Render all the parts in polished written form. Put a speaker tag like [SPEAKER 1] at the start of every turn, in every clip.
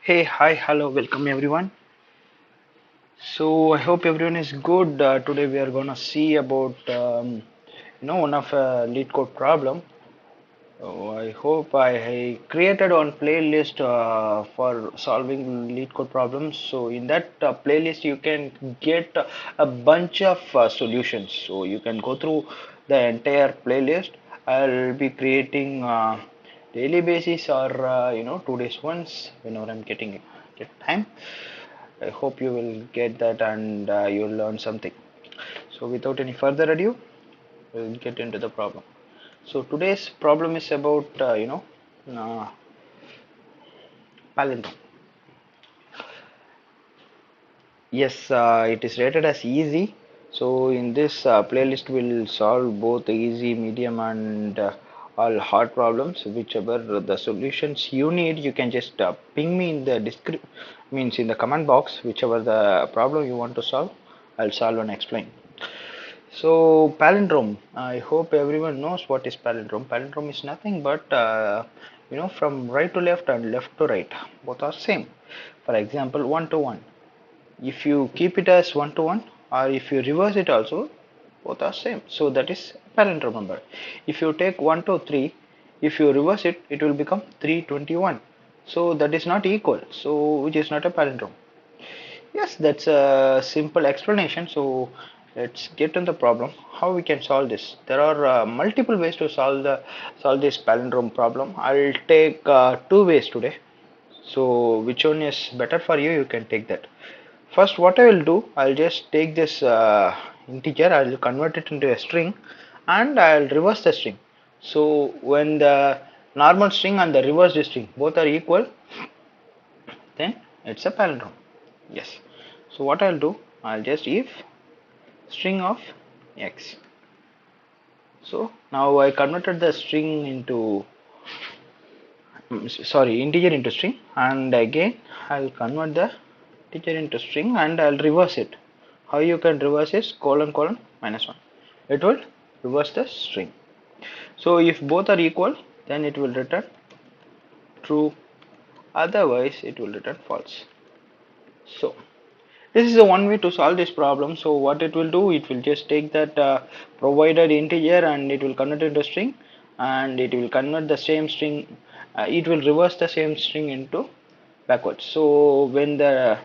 [SPEAKER 1] Hey, hi, hello, welcome everyone. So I hope everyone is good. Today we are gonna see about one of lead code problem. I hope I created one playlist for solving lead code problems. So in that playlist you can get a bunch of solutions. So you can go through the entire playlist. I'll be creating daily basis or 2 days once whenever I'm get time. I hope you will get that and you'll learn something. So without any further ado, we'll get into the problem. So today's problem is about uh, palindrome. Yes, it is rated as easy. So in this playlist, we'll solve both easy, medium, and all hard problems. Whichever the solutions you need, you can just ping me in the means in the comment box. Whichever the problem you want to solve, I'll solve and explain. So palindrome, I hope everyone knows what is palindrome. Palindrome is nothing but from right to left and left to right, both are same. For example, 1 to 1. If you keep it as 1 to 1 or if you reverse it also, both are same. So that is palindrome number. If you take 1 to 3, if you reverse it, it will become 321. So that is not equal. So which is not a palindrome. Yes, that's a simple explanation. So let's get on the problem. How we can solve this? There are multiple ways to solve this palindrome problem. I'll take two ways today. So which one is better for you? You can take that. First, what I will do, I'll just take this integer. I'll convert it into a string, and I'll reverse the string. So when the normal string and the reversed string both are equal, then it's a palindrome. Yes. So what I'll do, I'll just if string of x. So now I converted the string into sorry integer into string, and again I'll convert the integer into string and I'll reverse it. How you can reverse is colon colon minus 1. It will reverse the string. So if both are equal, then it will return true, otherwise it will return false. So this is the one way to solve this problem. So what it will do, it will just take that provided integer and it will convert it into string, and it will convert the same string, it will reverse the same string into backwards. So when the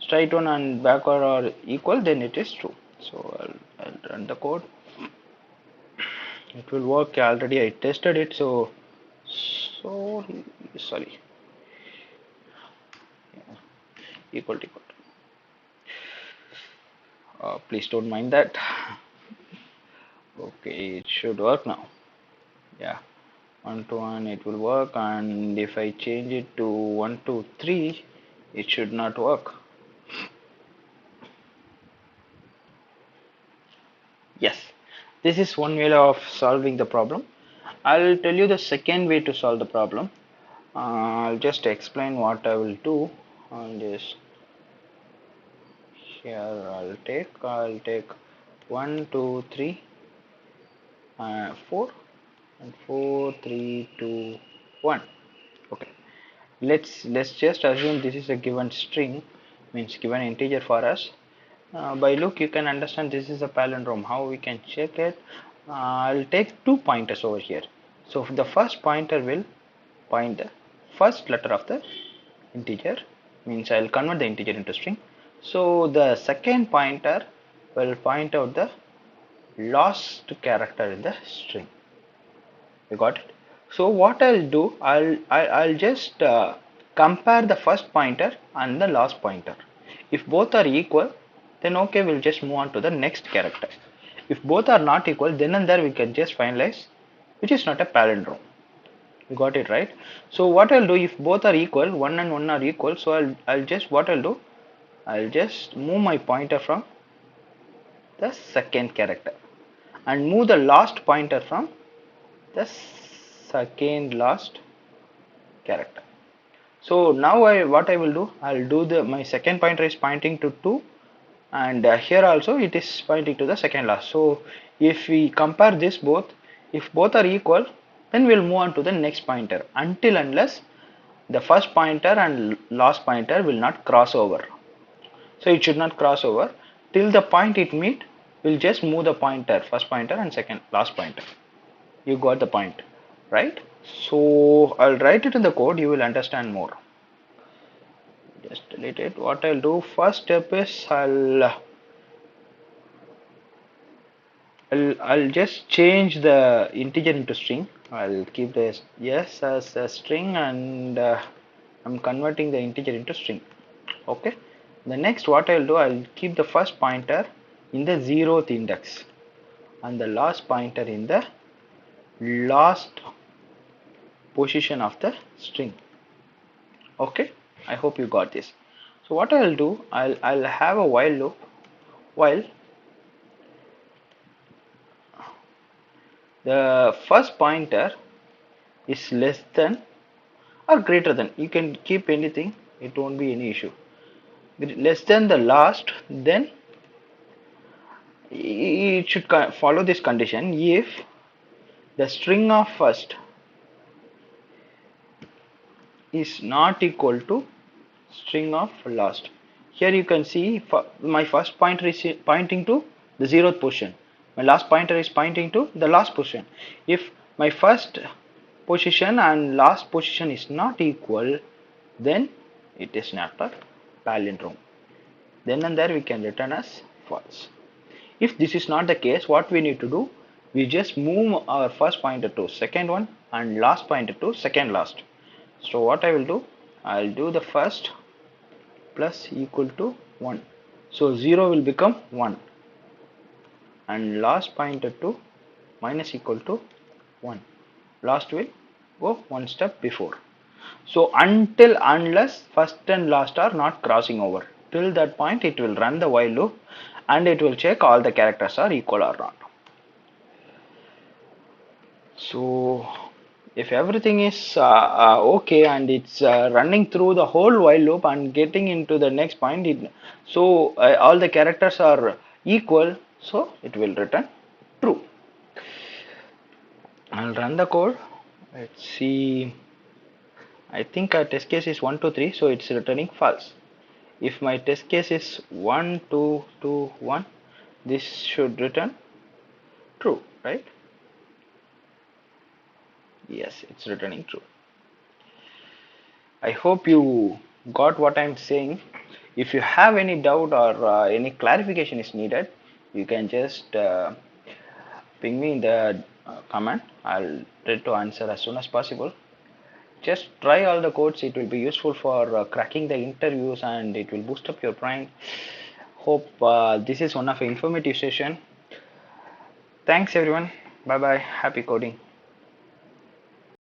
[SPEAKER 1] straight one and backward are equal, then it is true. So I'll run the code. It will work. Already I tested it. So sorry, equal to equal. Please don't mind that. Okay, it should work now. Yeah, 1 to 1 it will work, and if I change it to 1 to 3, it should not work. Yes, this is one way of solving the problem. I'll tell you the second way to solve the problem. I'll just explain what I will do. I'll just here I'll take 1 2 3 4 and 4 3 2 1. Okay, let's just assume this is a given string, means given integer for us. By look you can understand this is a palindrome. How we can check it? I'll take two pointers over here. So the first pointer will point the first letter of the integer, means I'll convert the integer into string. So the second pointer will point out the last character in the string. You got it? So what I'll do, I'll just compare the first pointer and the last pointer. If both are equal, then okay, we'll just move on to the next character. If both are not equal, then and there we can just finalize, which is not a palindrome. You got it right? So what I'll do, if both are equal, 1 and 1 are equal, so I'll just what I'll do, I'll just move my pointer from the second character and move the last pointer from the second last character. So now what I will do, I'll do the my second pointer is pointing to 2, and here also it is pointing to the second last. So if we compare this both, if both are equal, then we'll move on to the next pointer until unless the first pointer and last pointer will not cross over. So it should not cross over till the point it meet. We'll just move the pointer, first pointer and second last pointer. You got the point, right? So I'll write it in the code. You will understand more. Just delete it. What I'll do first step is I'll just change the integer into string. I'll keep the yes as a string, and I'm converting the integer into string. Okay. The next what I'll do, I'll keep the first pointer in the 0th index and the last pointer in the last position of the string. Okay. I hope you got this. So what I'll do, I'll have a while loop while the first pointer is less than or greater than. You can keep anything, it won't be any issue. Less than the last, then it should follow this condition if the string of first is not equal to string of last. Here you can see my first pointer is pointing to the 0th position, my last pointer is pointing to the last position. If my first position and last position is not equal, then it is not a palindrome. Then and there we can return as false. If this is not the case, what we need to do, we just move our first pointer to second one and last pointer to second last. So what I will do, I'll do the first plus equal to 1. So 0 will become 1 and last pointer to minus equal to 1. Last will go one step before. So until unless first and last are not crossing over, till that point it will run the while loop and it will check all the characters are equal or not. So if everything is okay and it's running through the whole while loop and getting into the next point, so all the characters are equal, so it will return true. I'll run the code. Let's see. I think our test case is 1, 2, 3, so it's returning false. If my test case is 1, 2, 2, 1, this should return true, right? Yes, it's returning true. I hope you got what I'm saying. If you have any doubt or any clarification is needed, you can just ping me in the comment. I'll try to answer as soon as possible. Just try all the codes. It will be useful for cracking the interviews and it will boost up your brain. Hope this is one of the informative session. Thanks everyone. Bye bye. Happy coding.